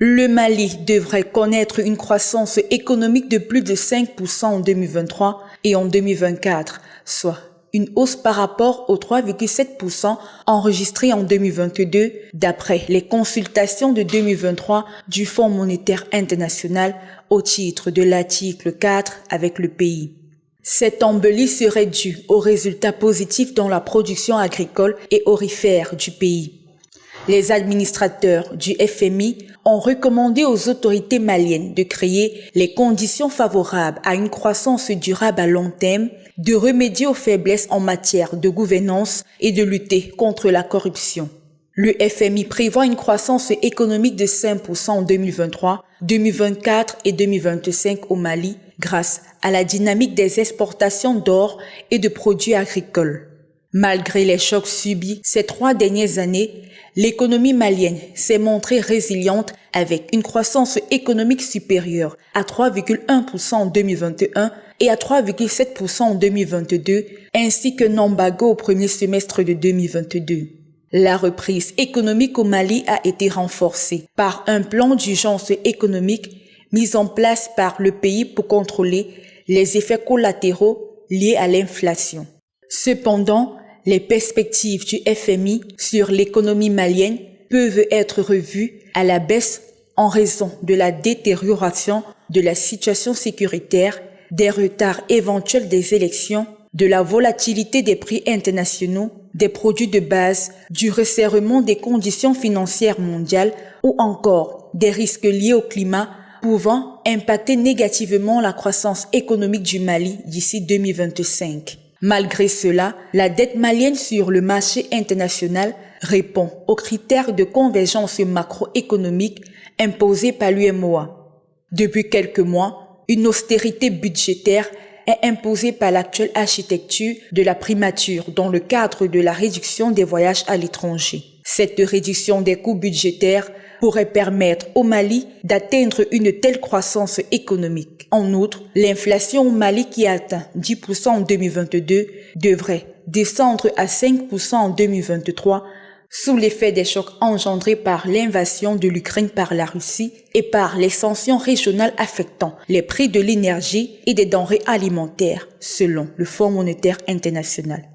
Le Mali devrait connaître une croissance économique de plus de 5% en 2023 et en 2024, soit une hausse par rapport aux 3,7% enregistrés en 2022 d'après les consultations de 2023 du Fonds monétaire international au titre de l'article 4 avec le pays. Cette embellie serait due aux résultats positifs dans la production agricole et aurifère du pays. Les administrateurs du FMI ont recommandé aux autorités maliennes de créer les conditions favorables à une croissance durable à long terme, de remédier aux faiblesses en matière de gouvernance et de lutter contre la corruption. Le FMI prévoit une croissance économique de 5% en 2023, 2024 et 2025 au Mali grâce à la dynamique des exportations d'or et de produits agricoles. Malgré les chocs subis ces 3 dernières années, l'économie malienne s'est montrée résiliente avec une croissance économique supérieure à 3,1% en 2021 et à 3,7% en 2022, ainsi qu'un embargo au premier semestre de 2022. La reprise économique au Mali a été renforcée par un plan d'urgence économique mis en place par le pays pour contrôler les effets collatéraux liés à l'inflation. Cependant, les perspectives du FMI sur l'économie malienne peuvent être revues à la baisse en raison de la détérioration de la situation sécuritaire, des retards éventuels des élections, de la volatilité des prix internationaux, des produits de base, du resserrement des conditions financières mondiales ou encore des risques liés au climat pouvant impacter négativement la croissance économique du Mali d'ici 2025. Malgré cela, la dette malienne sur le marché international répond aux critères de convergence macroéconomique imposés par l'UEMOA. Depuis quelques mois, une austérité budgétaire est imposée par l'actuelle architecture de la primature dans le cadre de la réduction des voyages à l'étranger. Cette réduction des coûts budgétaires pourrait permettre au Mali d'atteindre une telle croissance économique. En outre, l'inflation au Mali qui atteint 10% en 2022 devrait descendre à 5% en 2023 sous l'effet des chocs engendrés par l'invasion de l'Ukraine par la Russie et par les sanctions régionales affectant les prix de l'énergie et des denrées alimentaires, selon le Fonds monétaire international.